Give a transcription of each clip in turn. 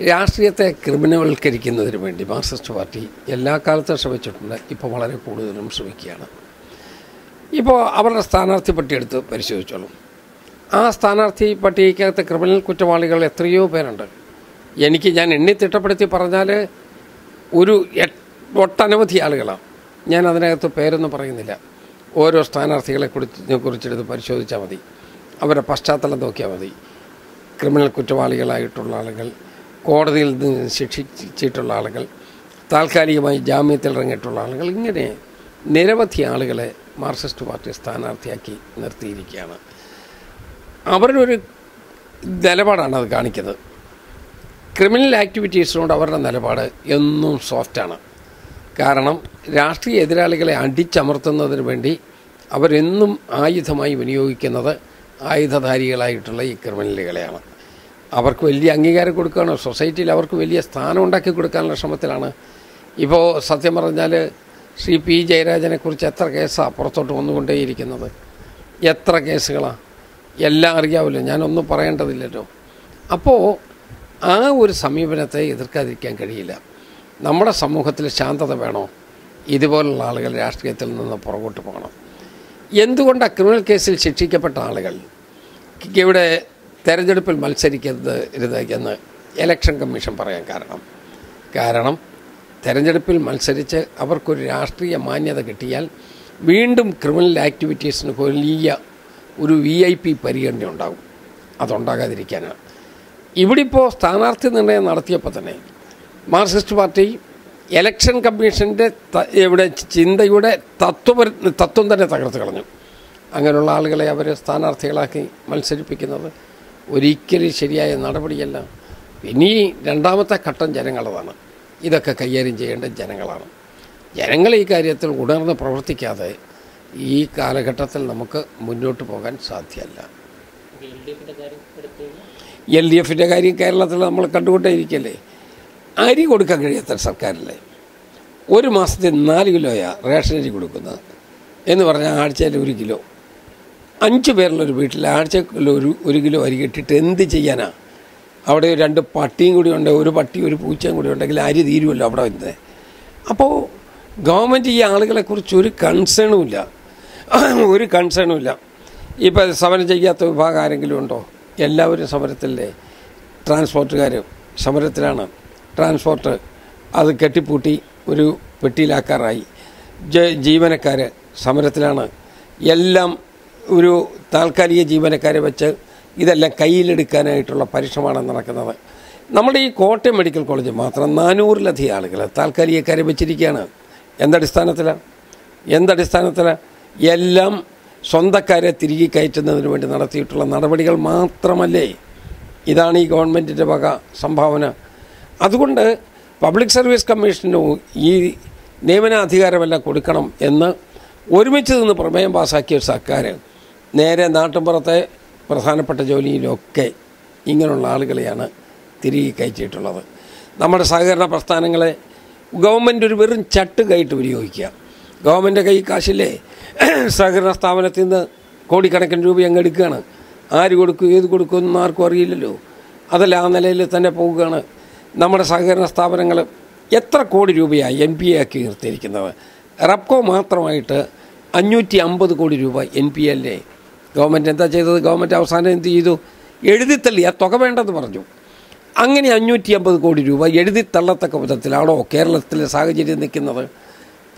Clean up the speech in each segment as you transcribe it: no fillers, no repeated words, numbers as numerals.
രാഷ്ട്രീയത്തെ ക്രിമിനൽവൽക്കരിക്കുന്നതിന് വേണ്ടി Marxist party എല്ലാ കാലത്തും ശ്രമിച്ചിട്ടുണ്ട്. ഇപ്പോൾ വളരെ കൂടുതലും ശ്രമിക്കുകയാണ്. ഇപ്പോൾ അവരുടെ സ്ഥാനാർത്ഥി പട്ടിയെടുത്ത് പരിശോധിച്ചോളും. ആ സ്ഥാനാർത്ഥി പട്ടികയ്ക്കകത്ത് ക്രിമിനൽ കുറ്റവാളികൾ എത്രയോ പേരുണ്ട്. ഞാൻ എണ്ണി തിട്ടപ്പെടുത്തി പറഞ്ഞാൽ ഒട്ടനവധി ആളുകളാണ്. ഞാൻ അതിനകത്ത് പേരൊന്നും പറയുന്നില്ല. ഓരോ സ്ഥാനാർത്ഥികളെ കുറിച്ചെടുത്ത് പരിശോധിച്ചാൽ മതി. അവരുടെ പശ്ചാത്തലം നോക്കിയാൽ മതി. ക്രിമിനൽ കുറ്റവാളികളായിട്ടുള്ള ആളുകൾ, കോടതിയിൽ നിന്ന് ശിക്ഷിച്ചിട്ടുള്ള ആളുകൾ, താൽക്കാലികമായി ജാമ്യത്തിൽ ഇറങ്ങിയിട്ടുള്ള ആളുകൾ, ഇങ്ങനെ നിരവധി ആളുകളെ മാർക്സിസ്റ്റ് പാർട്ടി സ്ഥാനാർത്ഥിയാക്കി നിർത്തിയിരിക്കുകയാണ്. അവരുടെ ഒരു നിലപാടാണ് അത് കാണിക്കുന്നത്. ക്രിമിനൽ ആക്ടിവിറ്റീസിനോട് അവരുടെ നിലപാട് എന്നും സോഫ്റ്റാണ്. കാരണം രാഷ്ട്രീയ എതിരാളികളെ അടിച്ചമർത്തുന്നതിന് വേണ്ടി അവരെന്നും ആയുധമായി വിനിയോഗിക്കുന്നത് ആയുധധാരികളായിട്ടുള്ള ഈ ക്രിമിനലുകളെയാണ്. അവർക്ക് വലിയ അംഗീകാരം കൊടുക്കുകയാണ്. സൊസൈറ്റിയിൽ അവർക്ക് വലിയ സ്ഥാനം ഉണ്ടാക്കി കൊടുക്കാനുള്ള ശ്രമത്തിലാണ്. ഇപ്പോൾ സത്യം പറഞ്ഞാൽ ശ്രീ പി ജയരാജനെക്കുറിച്ച് എത്ര കേസാണ് പുറത്തോട്ട് വന്നുകൊണ്ടേയിരിക്കുന്നത്? എത്ര കേസുകളാണ്? എല്ലാം അറിയാമല്ലോ, ഞാനൊന്നും പറയേണ്ടതില്ലല്ലോ. അപ്പോൾ ആ ഒരു സമീപനത്തെ എതിർക്കാതിരിക്കാൻ കഴിയില്ല. നമ്മുടെ സമൂഹത്തിൽ ശാന്തത വേണോ? ഇതുപോലുള്ള ആളുകൾ രാഷ്ട്രീയത്തിൽ നിന്ന് പുറകോട്ട് പോകണം. എന്തുകൊണ്ടാണ് ക്രിമിനൽ കേസിൽ ശിക്ഷിക്കപ്പെട്ട ആളുകൾ ഇവിടെ തെരഞ്ഞെടുപ്പിൽ മത്സരിക്കരുത് എന്ന് ഇലക്ഷൻ കമ്മീഷൻ പറയാൻ കാരണം തെരഞ്ഞെടുപ്പിൽ മത്സരിച്ച് അവർക്കൊരു രാഷ്ട്രീയ മാന്യത കിട്ടിയാൽ വീണ്ടും ക്രിമിനൽ ആക്ടിവിറ്റീസിന് വലിയ ഒരു VIP പരിഗണന ഉണ്ടാകും. അതുണ്ടാകാതിരിക്കാനാണ്. ഇവിടെ ഇപ്പോൾ സ്ഥാനാർത്ഥി നിർണയം നടത്തിയപ്പോൾ തന്നെ മാർക്സിസ്റ്റ് പാർട്ടി ഇലക്ഷൻ കമ്മീഷൻ്റെ ചിന്തയുടെ തത്വം തന്നെ തകർത്ത് കളഞ്ഞു. അങ്ങനെയുള്ള ആളുകളെ അവർ സ്ഥാനാർത്ഥികളാക്കി മത്സരിപ്പിക്കുന്നത് ഒരിക്കലും ശരിയായ നടപടിയല്ല. ഇനി രണ്ടാമത്തെ ഘട്ടം ജനങ്ങളതാണ്. ഇതൊക്കെ കൈകാര്യം ചെയ്യേണ്ട ജനങ്ങളാണ്. ജനങ്ങൾ ഈ കാര്യത്തിൽ ഉണർന്ന് പ്രവർത്തിക്കാതെ ഈ കാലഘട്ടത്തിൽ നമുക്ക് മുന്നോട്ട് പോകാൻ സാധ്യമല്ല. LDFിൻ്റെ കാര്യം കേരളത്തിൽ നമ്മൾ കണ്ടുകൊണ്ടേയിരിക്കല്ലേ. അരി കൊടുക്കാൻ കഴിയാത്ത സർക്കാരില്ലേ. ഒരു മാസത്തിൽ 4 കിലോയാണ് റേഷൻ അരി കൊടുക്കുന്നത് എന്ന് പറഞ്ഞാൽ ആഴ്ചയിൽ 1 കിലോ. 5 പേരുള്ളൊരു വീട്ടിൽ ആഴ്ചയിൽ 1 കിലോ അരി കിട്ടിയിട്ട് എന്ത് ചെയ്യാനാ? അവിടെ 2 പട്ടിയും കൂടി ഉണ്ട്, ഒരു പട്ടി ഒരു പൂച്ചയും കൂടി ഉണ്ടെങ്കിൽ അരി തീരുമല്ലോ അവിടെ വരുന്നത്. അപ്പോൾ ഗവൺമെൻറ് ഈ ആളുകളെക്കുറിച്ച് ഒരു കൺസേണും ഇല്ല. ഇപ്പോൾ സമരം ചെയ്യാത്ത വിഭാഗം ആരെങ്കിലും ഉണ്ടോ? എല്ലാവരും സമരത്തിലല്ലേ. ട്രാൻസ്പോർട്ടുകാർ സമരത്തിലാണ്. ട്രാൻസ്പോർട്ട് അത് കെട്ടിപ്പൂട്ടി ഒരു പെട്ടിയിലാക്കാറായി. ജീവനക്കാർ സമരത്തിലാണ്. എല്ലാം ഒരു താൽക്കാലിക ജീവനക്കാരെ വെച്ച് ഇതെല്ലാം കയ്യിലെടുക്കാനായിട്ടുള്ള പരിശ്രമമാണ് നടക്കുന്നത്. നമ്മുടെ ഈ കോട്ടയം മെഡിക്കൽ കോളേജ് മാത്രം 400-ലധികം ആളുകൾ താൽക്കാലികക്കാരെ വെച്ചിരിക്കുകയാണ്. എന്തടിസ്ഥാനത്തിലാണ്? എല്ലാം സ്വന്തക്കാരെ തിരികെ കയറ്റുന്നതിന് വേണ്ടി നടത്തിയിട്ടുള്ള നടപടികൾ മാത്രമല്ലേ. ഇതാണ് ഈ ഗവൺമെൻറ്റിൻ്റെ വക സംഭാവന. അതുകൊണ്ട് പബ്ലിക് സർവീസ് കമ്മീഷന് ഈ നിയമനാധികാരമെല്ലാം കൊടുക്കണം എന്ന് ഒരുമിച്ച് നിന്ന് പ്രമേയം പാസ്സാക്കിയ സർക്കാർ നേരെ നാട്ടുമ്പുറത്തെ പ്രധാനപ്പെട്ട ജോലിയിലൊക്കെ ഇങ്ങനെയുള്ള ആളുകളെയാണ് തിരികെ കയറ്റിയിട്ടുള്ളത്. നമ്മുടെ സഹകരണ പ്രസ്ഥാനങ്ങളെ ഗവൺമെൻറ് ഒരു വെറും ചട്ടുകയായിട്ട് വിനിയോഗിക്കുക. ഗവൺമെൻറ് കൈ കാശില്ലേ. സഹകരണ സ്ഥാപനത്തിൽ നിന്ന് കോടിക്കണക്കിന് രൂപ അങ്ങ് എടുക്കുകയാണ്. ആര് കൊടുക്കും ഏത് കൊടുക്കുമെന്ന് ആർക്കും അറിയില്ലല്ലോ. അതല്ല ആ നിലയിൽ തന്നെ പോവുകയാണ്. നമ്മുടെ സഹകരണ സ്ഥാപനങ്ങൾ എത്ര കോടി രൂപയായി NPA ആക്കി നിർത്തിയിരിക്കുന്നത്. റബ്കോ മാത്രമായിട്ട് 550 കോടി രൂപ NPA അല്ലേ. ഗവൺമെൻറ് എന്താ ചെയ്തത്? ഗവൺമെൻറ് അവസാനം എന്ത് ചെയ്തു? എഴുതിത്തള്ളി. ആ തുക വേണ്ടെന്ന് പറഞ്ഞു. അങ്ങനെ 550 കോടി രൂപ എഴുതിത്തള്ളത്തക്ക വിധത്തിലാണോ കേരളത്തിലെ സാഹചര്യം നിൽക്കുന്നത്?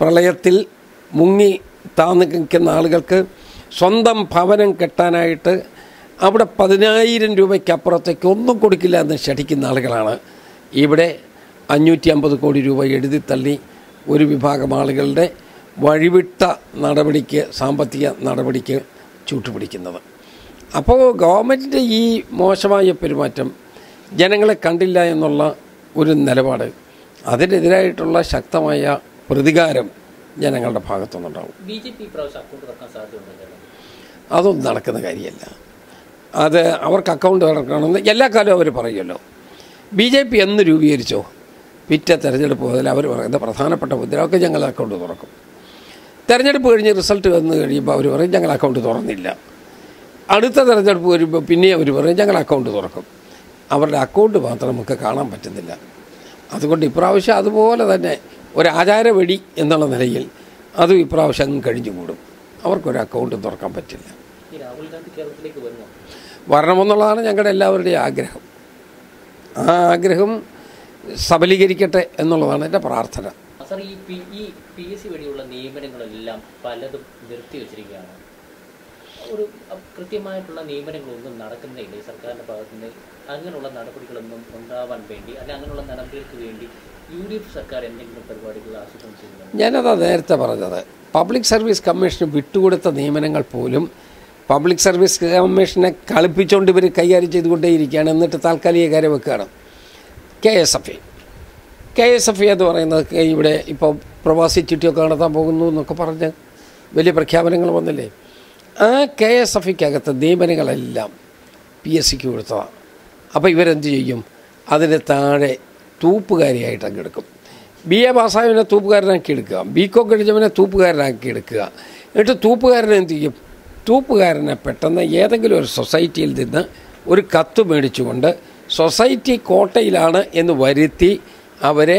പ്രളയത്തിൽ മുങ്ങി താന്ന് നിൽക്കുന്ന ആളുകൾക്ക് സ്വന്തം ഭവനം കെട്ടാനായിട്ട് അവിടെ 10,000 രൂപയ്ക്കപ്പുറത്തേക്ക് ഒന്നും കൊടുക്കില്ല എന്ന് ശഠിക്കുന്ന ആളുകളാണ് ഇവിടെ 550 കോടി രൂപ എഴുതിത്തള്ളി ഒരു വിഭാഗം ആളുകളുടെ വഴിവിട്ട നടപടിക്ക്, സാമ്പത്തിക നടപടിക്ക് ചൂട്ടുപിടിക്കുന്നത്. അപ്പോൾ ഗവൺമെൻറ്റിൻ്റെ ഈ മോശമായ പെരുമാറ്റം ജനങ്ങളെ കണ്ടില്ല എന്നുള്ള ഒരു നിലപാട്, അതിനെതിരായിട്ടുള്ള ശക്തമായ പ്രതികാരം ജനങ്ങളുടെ ഭാഗത്തുനിന്നുണ്ടാവും. അതൊന്നും നടക്കുന്ന കാര്യമല്ല. അത് അവർക്ക് അക്കൗണ്ട് തുറക്കണമെന്ന് എല്ലാ കാലവും അവർ പറയുമല്ലോ. BJP എന്ന് രൂപീകരിച്ചോ പിറ്റേ തെരഞ്ഞെടുപ്പ് മുതൽ അവർ പറയുന്നത് പ്രധാനപ്പെട്ട മുദ്രാവാക്യം ഞങ്ങൾ അക്കൗണ്ട് തുറക്കും. തെരഞ്ഞെടുപ്പ് കഴിഞ്ഞ് റിസൾട്ട് വന്നു കഴിയുമ്പോൾ അവർ പറയും ഞങ്ങൾ അക്കൗണ്ട് തുറന്നില്ല. അടുത്ത തെരഞ്ഞെടുപ്പ് വരുമ്പോൾ പിന്നെയും അവർ പറയും ഞങ്ങൾ അക്കൗണ്ട് തുറക്കും. അവരുടെ അക്കൗണ്ട് മാത്രം നമുക്ക് കാണാൻ പറ്റുന്നില്ല. അതുകൊണ്ട് ഇപ്രാവശ്യം അതുപോലെ തന്നെ ഒരു ആചാരവെടി എന്നുള്ള നിലയിൽ അതും ഇപ്രാവശ്യം അങ്ങ് കഴിഞ്ഞുകൂടും. അവർക്കൊരു അക്കൗണ്ട് തുറക്കാൻ പറ്റില്ല. വരണമെന്നുള്ളതാണ് ഞങ്ങളുടെ എല്ലാവരുടെയും ആഗ്രഹം. ആ ആഗ്രഹം സബലീകരിക്കട്ടെ എന്നുള്ളതാണ് എൻ്റെ പ്രാർത്ഥന. സാർ, ഈ PSC വഴിയുള്ള നിയമനങ്ങളെല്ലാം പലതും നിർത്തിവെച്ചിരിക്കുകയാണ്. ഒരു കൃത്യമായിട്ടുള്ള നിയമനങ്ങളൊന്നും നടക്കുന്നില്ല ഈ സർക്കാരിൻ്റെ ഭാഗത്തുനിന്ന്. അങ്ങനെയുള്ള നടപടികളൊന്നും ഉണ്ടാവാൻ വേണ്ടി അല്ലെങ്കിൽ അങ്ങനെയുള്ള നടപടികൾക്ക് വേണ്ടി UDF സർക്കാർ എന്തെങ്കിലും പരിപാടികൾ ആസൂത്രണം ചെയ്യുന്നുണ്ട്? ഞാനതാ നേരത്തെ പറഞ്ഞത്. പബ്ലിക് സർവീസ് കമ്മീഷന് വിട്ടുകൊടുത്ത നിയമനങ്ങൾ പോലും പബ്ലിക് സർവീസ് കമ്മീഷനെ കളിപ്പിച്ചുകൊണ്ട് ഇവർ കൈകാര്യം ചെയ്തുകൊണ്ടേയിരിക്കുകയാണ്. എന്നിട്ട് താൽക്കാലികക്കാരെ വെക്കുകയാണ്. KSFE എന്ന് പറയുന്നത് ഇവിടെ ഇപ്പോൾ പ്രവാസി ചിട്ടിയൊക്കെ നടത്താൻ പോകുന്നു എന്നൊക്കെ പറഞ്ഞ് വലിയ പ്രഖ്യാപനങ്ങൾ വന്നില്ലേ. ആ KSFEക്കകത്ത് നിയമനങ്ങളെല്ലാം PSCക്ക് കൊടുത്തതാണ്. അപ്പോൾ ഇവരെന്ത് ചെയ്യും? അതിന് താഴെ തൂപ്പുകാരിയായിട്ട് അങ്ങ് എടുക്കും. BA പാസ്സായവനെ തൂപ്പുകാരനാക്കി എടുക്കുക, BCom കഴിഞ്ഞവനെ തൂപ്പുകാരനാക്കി എടുക്കുക. എന്നിട്ട് തൂപ്പുകാരനെ എന്ത് ചെയ്യും? തൂപ്പുകാരനെ പെട്ടെന്ന് ഏതെങ്കിലും ഒരു സൊസൈറ്റിയിൽ നിന്ന് ഒരു കത്ത് മേടിച്ചുകൊണ്ട് സൊസൈറ്റി കോട്ടയിലാണ് എന്ന് വരുത്തി അവരെ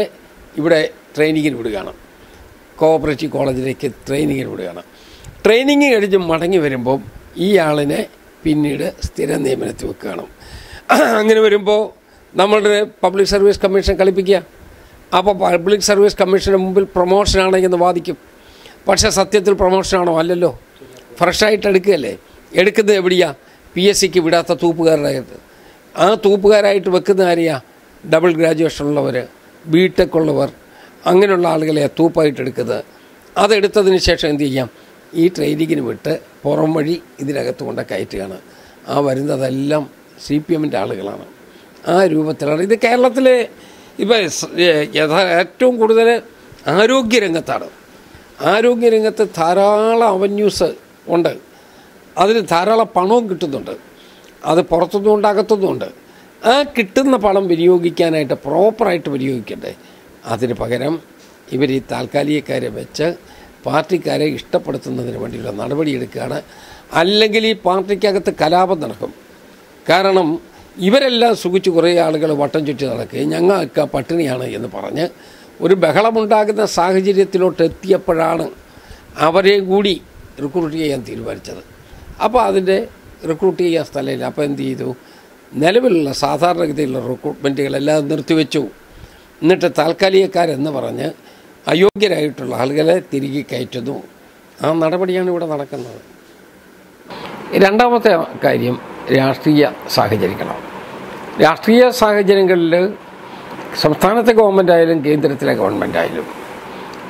ഇവിടെ ട്രെയിനിങ്ങിന് വിടുകയാണ്. കോഓപ്പറേറ്റീവ് കോളേജിലേക്ക് ട്രെയിനിങ്ങിന് വിടുകയാണ്. ട്രെയിനിങ് കഴിഞ്ഞ് മടങ്ങി വരുമ്പോൾ ഈ ആളിനെ പിന്നീട് സ്ഥിര നിയമനത്തിൽ വെക്കുകയാണ്. അങ്ങനെ വരുമ്പോൾ നമ്മളുടെ പബ്ലിക് സർവീസ് കമ്മീഷൻ കളിപ്പിക്കുക. അപ്പോൾ പബ്ലിക് സർവീസ് കമ്മീഷന് മുമ്പിൽ പ്രൊമോഷനാണെന്ന് വാദിക്കും. പക്ഷേ സത്യത്തിൽ പ്രൊമോഷനാണോ? അല്ലല്ലോ. ഫ്രഷായിട്ട് എടുക്കുകയല്ലേ. എടുക്കുന്നത് എവിടെയാണ്? PSCക്ക് വിടാത്ത തൂപ്പുകാരായിട്ട്. ആ തൂപ്പുകാരായിട്ട് വെക്കുന്ന ആരെയാ? ഡബിൾ ഗ്രാജുവേഷൻ ഉള്ളവർ, BTech ഉള്ളവർ, അങ്ങനെയുള്ള ആളുകളെ തൂപ്പായിട്ട് എടുക്കുന്നത്. അതെടുത്തതിന് ശേഷം എന്ത് ചെയ്യാം? ഈ ട്രെയിനിങ്ങിന് വിട്ട് പുറം വഴി ഇതിനകത്ത് കൊണ്ട് കയറ്റുകയാണ്. ആ വരുന്നതെല്ലാം CPMൻ്റെ ആളുകളാണ്. ആ രൂപത്തിലാണ് ഇത്. കേരളത്തിൽ ഇപ്പോൾ ഏറ്റവും കൂടുതൽ ആരോഗ്യരംഗത്താണ്. ആരോഗ്യരംഗത്ത് ധാരാളം അവന്യൂസ് ഉണ്ട്. അതിന് ധാരാളം പണവും കിട്ടുന്നുണ്ട്. അത് പുറത്തുനിന്നുണ്ട്, അകത്തുനിന്നുണ്ട്. ആ കിട്ടുന്ന പണം വിനിയോഗിക്കാനായിട്ട് പ്രോപ്പറായിട്ട് വിനിയോഗിക്കണ്ടേ? അതിന് പകരം ഇവർ ഈ താൽക്കാലികക്കാരെ വെച്ച് പാർട്ടിക്കാരെ ഇഷ്ടപ്പെടുത്തുന്നതിന് വേണ്ടിയുള്ള നടപടിയെടുക്കുകയാണ്. അല്ലെങ്കിൽ ഈ പാർട്ടിക്കകത്ത് കലാപം നടക്കും. കാരണം ഇവരെല്ലാം സുഖിച്ച് കുറേ ആളുകൾ വട്ടം ചുറ്റി നടക്കുകയും ഞങ്ങൾക്ക് പട്ടിണിയാണ് എന്ന് പറഞ്ഞ് ഒരു ബഹളമുണ്ടാകുന്ന സാഹചര്യത്തിലോട്ട് എത്തിയപ്പോഴാണ് അവരെയും കൂടി റിക്രൂട്ട് ചെയ്യാൻ തീരുമാനിച്ചത്. അപ്പോൾ അതിൻ്റെ റിക്രൂട്ട് ചെയ്യാൻ സ്ഥലമില്ല. അപ്പോൾ എന്ത് ചെയ്തു? നിലവിലുള്ള സാധാരണഗതിയിലുള്ള റിക്രൂട്ട്മെൻറ്റുകളെല്ലാം നിർത്തിവെച്ചു. എന്നിട്ട് താൽക്കാലികക്കാരെന്ന് പറഞ്ഞ് അയോഗ്യരായിട്ടുള്ള ആളുകളെ തിരികെ കയറ്റുന്നു. ആ നടപടിയാണ് ഇവിടെ നടക്കുന്നത്. രണ്ടാമത്തെ കാര്യം രാഷ്ട്രീയ സാഹചര്യങ്ങളാണ്. രാഷ്ട്രീയ സാഹചര്യങ്ങളിൽ സംസ്ഥാനത്തെ ഗവൺമെൻറ്റായാലും കേന്ദ്രത്തിലെ ഗവൺമെൻറ്റായാലും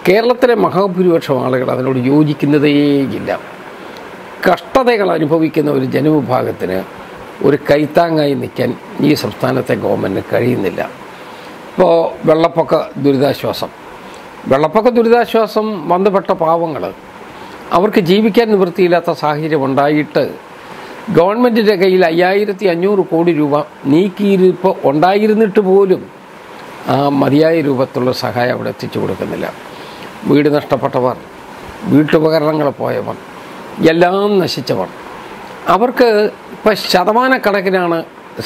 കേരളത്തിലെ മഹാഭൂരിപക്ഷം ആളുകൾ അതിനോട് യോജിക്കുന്നതേയില്ല. കഷ്ടതകൾ അനുഭവിക്കുന്ന ഒരു ജനവിഭാഗത്തിന് ഒരു കൈത്താങ്ങായി നിൽക്കാൻ ഈ സംസ്ഥാനത്തെ ഗവൺമെൻറ്റിന് കഴിയുന്നില്ല. ഇപ്പോൾ വെള്ളപ്പൊക്ക ദുരിതാശ്വാസം ബന്ധപ്പെട്ട പാവങ്ങൾ അവർക്ക് ജീവിക്കാൻ നിവൃത്തിയില്ലാത്ത സാഹചര്യം ഉണ്ടായിട്ട് ഗവൺമെൻറ്റിൻ്റെ കയ്യിൽ 5500 കോടി രൂപ നീക്കിയിരിപ്പ് ഉണ്ടായിരുന്നിട്ട് പോലും ആ മതിയായ രൂപത്തിലുള്ള സഹായം അവിടെ എത്തിച്ചു കൊടുക്കുന്നില്ല. വീട് നഷ്ടപ്പെട്ടവർ, വീട്ടുപകരണങ്ങൾ പോയവർ, എല്ലാം നശിച്ചവർ, അവർക്ക് ഇപ്പോൾ ശതമാനക്കണക്കിനാണ്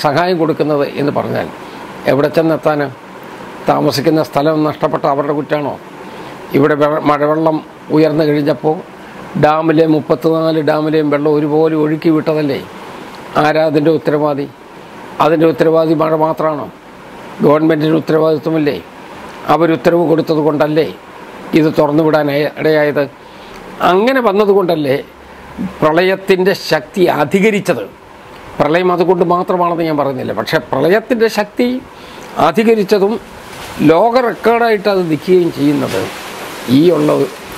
സഹായം കൊടുക്കുന്നത് എന്ന് പറഞ്ഞാൽ എവിടെ ചെന്നെത്താൻ? താമസിക്കുന്ന സ്ഥലം നഷ്ടപ്പെട്ട അവരുടെ കുറ്റാണോ? ഇവിടെ മഴവെള്ളം ഉയർന്നു കഴിഞ്ഞപ്പോൾ ഡാമിലെ 34 ഡാമിലെയും വെള്ളം ഒരുപോലെ ഒഴുക്കി വിട്ടതല്ലേ? ആരാ അതിൻ്റെ ഉത്തരവാദി? അതിൻ്റെ ഉത്തരവാദി മഴ മാത്രമാണോ? ഗവൺമെൻറ്റിന് ഉത്തരവാദിത്വമില്ലേ? അവരുത്തരവ് കൊടുത്തത് കൊണ്ടല്ലേ ഇത് തുറന്നു വിടാൻ ഇടയായത്? അങ്ങനെ വന്നതുകൊണ്ടല്ലേ പ്രളയത്തിൻ്റെ ശക്തി അധികരിച്ചത്? പ്രളയം അതുകൊണ്ട് മാത്രമാണെന്ന് ഞാൻ പറയുന്നില്ല. പക്ഷേ പ്രളയത്തിൻ്റെ ശക്തി അധികരിച്ചതും ലോക റെക്കോർഡായിട്ട് അത് നിൽക്കുകയും ചെയ്യുന്നത് ഈ ഉള്ള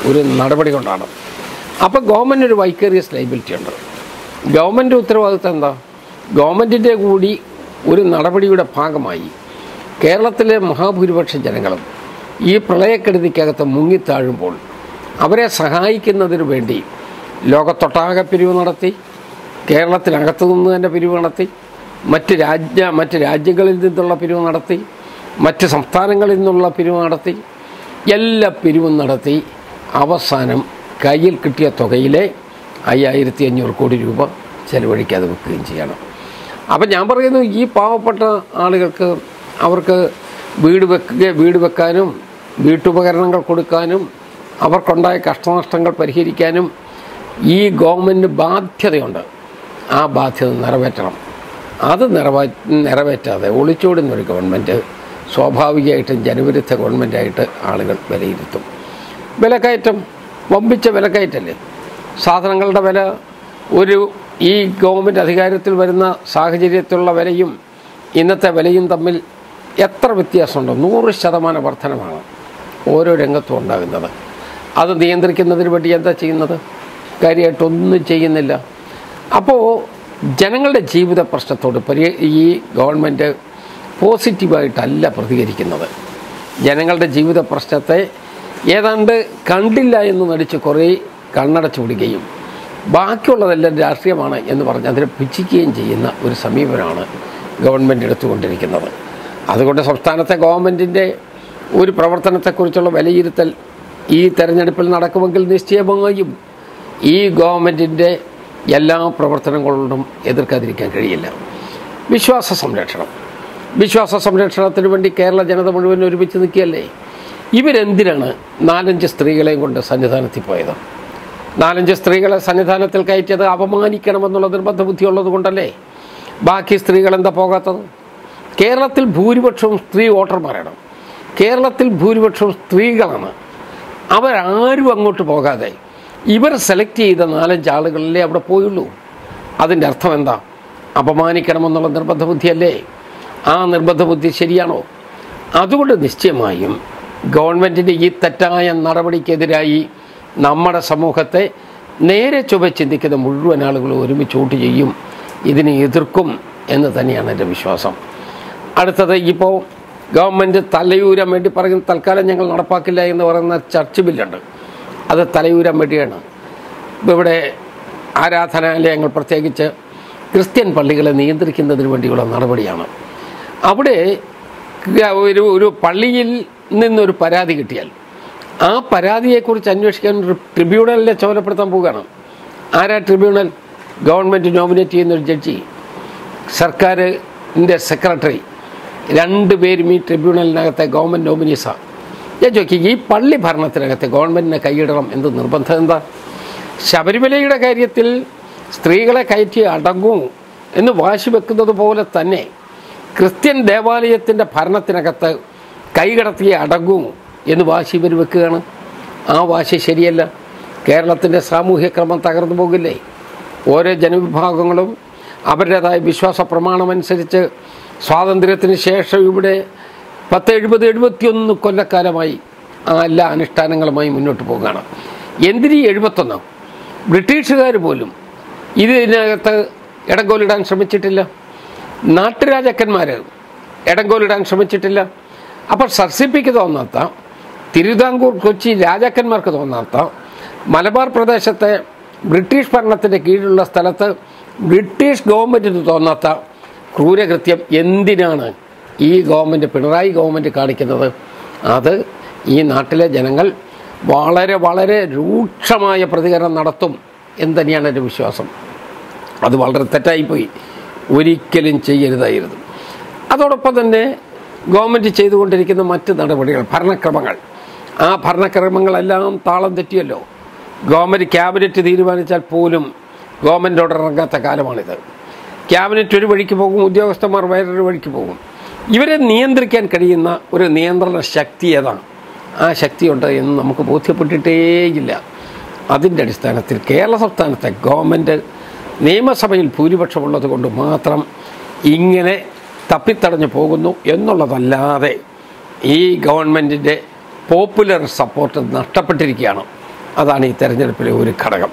ഒരു നടപടി കൊണ്ടാണ്. അപ്പോൾ ഗവൺമെൻറ് ഒരു വൈക്കേറിയസ് ലയബിലിറ്റി ഉണ്ട്. ഗവൺമെൻറ് ഉത്തരവാദിത്വം എന്താ? ഗവൺമെൻറ്റിൻ്റെ കൂടി ഒരു നടപടിയുടെ ഭാഗമായി കേരളത്തിലെ മഹാഭൂരിപക്ഷ ജനങ്ങളും ഈ പ്രളയക്കെടുതിക്കകത്ത് മുങ്ങിത്താഴുമ്പോൾ അവരെ സഹായിക്കുന്നതിന് വേണ്ടി ലോകത്തൊട്ടാകെ പിരിവ് നടത്തി, കേരളത്തിനകത്തു നിന്ന് തന്നെ പിരിവ് നടത്തി, മറ്റ് രാജ്യങ്ങളിൽ നിന്നുള്ള പിരിവ് നടത്തി, മറ്റ് സംസ്ഥാനങ്ങളിൽ നിന്നുള്ള പിരിവ് നടത്തി, എല്ലാ പിരിവും നടത്തി അവസാനം കയ്യിൽ കിട്ടിയ തുകയിലെ 5500 കോടി രൂപ ചെലവഴിക്കാതെ വെക്കുകയും ചെയ്യണം. അപ്പം ഞാൻ പറയുന്നു, ഈ പാവപ്പെട്ട ആളുകൾക്ക് അവർക്ക് വീട് വെക്കാനും വീട്ടുപകരണങ്ങൾ കൊടുക്കാനും അവർക്കുണ്ടായ കഷ്ടനഷ്ടങ്ങൾ പരിഹരിക്കാനും ഈ ഗവൺമെൻറ് ബാധ്യതയുണ്ട്. ആ ബാധ്യത നിറവേറ്റണം. അത് നിറവേറ്റാതെ ഒളിച്ചോടുന്നൊരു ഗവൺമെൻറ് സ്വാഭാവികമായിട്ടും ജനവിരുദ്ധ ഗവൺമെൻറ്റായിട്ട് ആളുകൾ വിലയിരുത്തും. വിലക്കയറ്റം വമ്പിച്ച വിലക്കയറ്റല്ലേ. സാധനങ്ങളുടെ വില ഈ ഗവൺമെൻറ് അധികാരത്തിൽ വരുന്ന സാഹചര്യത്തിലുള്ള വിലയും ഇന്നത്തെ വിലയും തമ്മിൽ എത്ര വ്യത്യാസമുണ്ടോ? 100% വർധനമാണ് ഓരോ രംഗത്തും ഉണ്ടാകുന്നത്. അത് നിയന്ത്രിക്കുന്നതിന് വേണ്ടി എന്താ ചെയ്യുന്നത്? കാര്യമായിട്ടൊന്നും ചെയ്യുന്നില്ല. അപ്പോൾ ജനങ്ങളുടെ ജീവിത പ്രശ്നത്തോട് ഈ ഗവൺമെൻറ് പോസിറ്റീവായിട്ടല്ല പ്രതികരിക്കുന്നത്. ജനങ്ങളുടെ ജീവിത പ്രശ്നത്തെ ഏതാണ്ട് കണ്ടില്ല എന്ന് നടിച്ച് കുറേ കണ്ണടച്ചു വിടുകയും ബാക്കിയുള്ളതെല്ലാം രാഷ്ട്രീയമാണ് എന്ന് പറഞ്ഞ് അതിനെ പുച്ഛിക്കുകയും ചെയ്യുന്ന ഒരു സമീപനമാണ് ഗവൺമെൻറ് എടുത്തുകൊണ്ടിരിക്കുന്നത്. അതുകൊണ്ട് സംസ്ഥാനത്തെ ഗവൺമെൻറ്റിൻ്റെ ഒരു പ്രവർത്തനത്തെക്കുറിച്ചുള്ള വിലയിരുത്തൽ ഈ തെരഞ്ഞെടുപ്പിൽ നടക്കുമെങ്കിൽ നിശ്ചയമായും ഈ ഗവൺമെൻറ്റിൻ്റെ എല്ലാ പ്രവർത്തനങ്ങളോടും എതിർക്കാതിരിക്കാൻ കഴിയില്ല. വിശ്വാസ സംരക്ഷണത്തിന് വേണ്ടി കേരള ജനത മുഴുവൻ ഒരുമിച്ച് നിൽക്കുകയല്ലേ. ഇവരെന്തിനാണ് 4-5 സ്ത്രീകളെയും കൊണ്ട് സന്നിധാനത്തിൽ പോയത്? 4-5 സ്ത്രീകളെ സന്നിധാനത്തിൽ കയറ്റിയത് അപമാനിക്കണമെന്നുള്ള നിർബന്ധ ബുദ്ധിയുള്ളത് കൊണ്ടല്ലേ. ബാക്കി സ്ത്രീകൾ എന്താ പോകാത്തത്? കേരളത്തിൽ ഭൂരിപക്ഷവും സ്ത്രീ വോട്ടർമാരാണ്. കേരളത്തിൽ ഭൂരിപക്ഷവും സ്ത്രീകളാണ്. അവരാരും അങ്ങോട്ട് പോകാതെ ഇവർ സെലക്ട് ചെയ്ത 4-5 ആളുകളിലേ അവിടെ പോയുള്ളൂ. അതിൻ്റെ അർത്ഥം എന്താ? അപമാനിക്കണമെന്നുള്ള നിർബന്ധ ബുദ്ധിയല്ലേ. ആ നിർബന്ധ ബുദ്ധി ശരിയാണോ? അതുകൊണ്ട് നിശ്ചയമായും ഗവൺമെൻറ്റിൻ്റെ ഈ തെറ്റായ നടപടിക്കെതിരായി നമ്മുടെ സമൂഹത്തെ നേരെ ചൊവ്വ ചിന്തിക്കുന്ന മുഴുവൻ ആളുകളും ഒരുമിച്ച് വോട്ട് ചെയ്യും, ഇതിനെ എതിർക്കും എന്ന് തന്നെയാണ് എൻ്റെ വിശ്വാസം. അടുത്തത്, ഇപ്പോൾ ഗവൺമെൻറ് തലയൂരാൻ വേണ്ടി പറയുന്ന തൽക്കാലം ഞങ്ങൾ നടപ്പാക്കില്ല എന്ന് പറയുന്ന ചർച്ച് ബില്ലുണ്ട്. അത് തലയൂരാൻ വേണ്ടിയാണ്. ഇവിടെ ആരാധനാലയങ്ങൾ, പ്രത്യേകിച്ച് ക്രിസ്ത്യൻ പള്ളികളെ നിയന്ത്രിക്കുന്നതിന് വേണ്ടിയുള്ള നടപടിയാണ്. അവിടെ ഒരു പള്ളിയിൽ നിന്നൊരു പരാതി കിട്ടിയാൽ ആ പരാതിയെക്കുറിച്ച് അന്വേഷിക്കാൻ ഒരു ട്രിബ്യൂണലിനെ ചുമതലപ്പെടുത്താൻ പോവുകയാണ്. ആരാ ട്രിബ്യൂണൽ? ഗവൺമെൻറ് നോമിനേറ്റ് ചെയ്യുന്നൊരു ജഡ്ജി, സർക്കാരിൻ്റെ സെക്രട്ടറി, 2 പേരും ഈ ട്രിബ്യൂണലിനകത്തെ ഗവൺമെൻറ് നോമിനീസാണ്. ഞാൻ ചോദിക്കും, ഈ പള്ളി ഭരണത്തിനകത്ത് ഗവൺമെൻറ്റിനെ കൈയിടണം എന്ത് നിർബന്ധം എന്താ? ശബരിമലയുടെ കാര്യത്തിൽ സ്ത്രീകളെ കയറ്റി അടങ്ങൂ എന്ന് വാശി വെക്കുന്നത് പോലെ തന്നെ ക്രിസ്ത്യൻ ദേവാലയത്തിൻ്റെ ഭരണത്തിനകത്ത് കൈകടത്തിയെ അടങ്ങൂ എന്ന് വാശി ഇവർ വെക്കുകയാണ്. ആ വാശി ശരിയല്ല. കേരളത്തിൻ്റെ സാമൂഹ്യക്രമം തകർന്നു പോകില്ലേ? ഓരോ ജനവിഭാഗങ്ങളും അവരുടേതായ വിശ്വാസ പ്രമാണമനുസരിച്ച് സ്വാതന്ത്ര്യത്തിന് ശേഷം ഇവിടെ 10-70-71 കൊല്ലക്കാലമായി ആ എല്ലാ അനുഷ്ഠാനങ്ങളുമായി മുന്നോട്ട് പോകുകയാണ്. എന്തിനീ 71? ബ്രിട്ടീഷുകാർ പോലും ഇതിനകത്ത് ഇടങ്കോലിടാൻ ശ്രമിച്ചിട്ടില്ല. നാട്ടുരാജാക്കന്മാർ ഇടങ്കോലിടാൻ ശ്രമിച്ചിട്ടില്ല. അപ്പോൾ സർസിപ്പിക്ക് തോന്നാത്ത, തിരുവിതാംകൂർ കൊച്ചി രാജാക്കന്മാർക്ക് തോന്നാത്ത, മലബാർ പ്രദേശത്തെ ബ്രിട്ടീഷ് ഭരണത്തിൻ്റെ കീഴിലുള്ള സ്ഥലത്ത് ബ്രിട്ടീഷ് ഗവൺമെൻറ്റിന് തോന്നാത്ത ക്രൂരകൃത്യം എന്തിനാണ് ഈ ഗവൺമെൻറ്, പിണറായി ഗവൺമെൻറ് കാണിക്കുന്നത്? അത് ഈ നാട്ടിലെ ജനങ്ങൾ വളരെ വളരെ രൂക്ഷമായ പ്രതികരണം നടത്തും എന്ന് തന്നെയാണ് എൻ്റെ വിശ്വാസം. അത് വളരെ തെറ്റായിപ്പോയി, ഒരിക്കലും ചെയ്യരുതായിരുന്നു. അതോടൊപ്പം തന്നെ ഗവൺമെൻറ് ചെയ്തുകൊണ്ടിരിക്കുന്ന മറ്റ് നടപടികൾ, ഭരണക്രമങ്ങൾ, ആ ഭരണക്രമങ്ങളെല്ലാം താളം തെറ്റിയല്ലോ. ഗവൺമെൻറ് ക്യാബിനറ്റ് തീരുമാനിച്ചാൽ പോലും ഗവൺമെൻറ് ഓർഡർ ഇറങ്ങാത്ത കാലമാണിത്. ക്യാബിനറ്റ് ഒരു വഴിക്ക് പോകും, ഉദ്യോഗസ്ഥന്മാർ വേറൊരു വഴിക്ക് പോകും. ഇവരെ നിയന്ത്രിക്കാൻ കഴിയുന്ന ഒരു നിയന്ത്രണ ശക്തി ഏതാണ്? ആ ശക്തിയുണ്ട് എന്ന് നമുക്ക് ബോധ്യപ്പെട്ടിട്ടേയില്ല. അതിൻ്റെ അടിസ്ഥാനത്തിൽ കേരള സംസ്ഥാനത്തെ ഗവൺമെൻറ് നിയമസഭയിൽ ഭൂരിപക്ഷമുള്ളത് കൊണ്ട് മാത്രം ഇങ്ങനെ തപ്പിത്തടഞ്ഞു പോകുന്നു എന്നുള്ളതല്ലാതെ ഈ ഗവൺമെൻറ്റിൻ്റെ പോപ്പുലർ സപ്പോർട്ട് നഷ്ടപ്പെട്ടിരിക്കുകയാണ്. അതാണ് ഈ തെരഞ്ഞെടുപ്പിലെ ഒരു ഘടകം.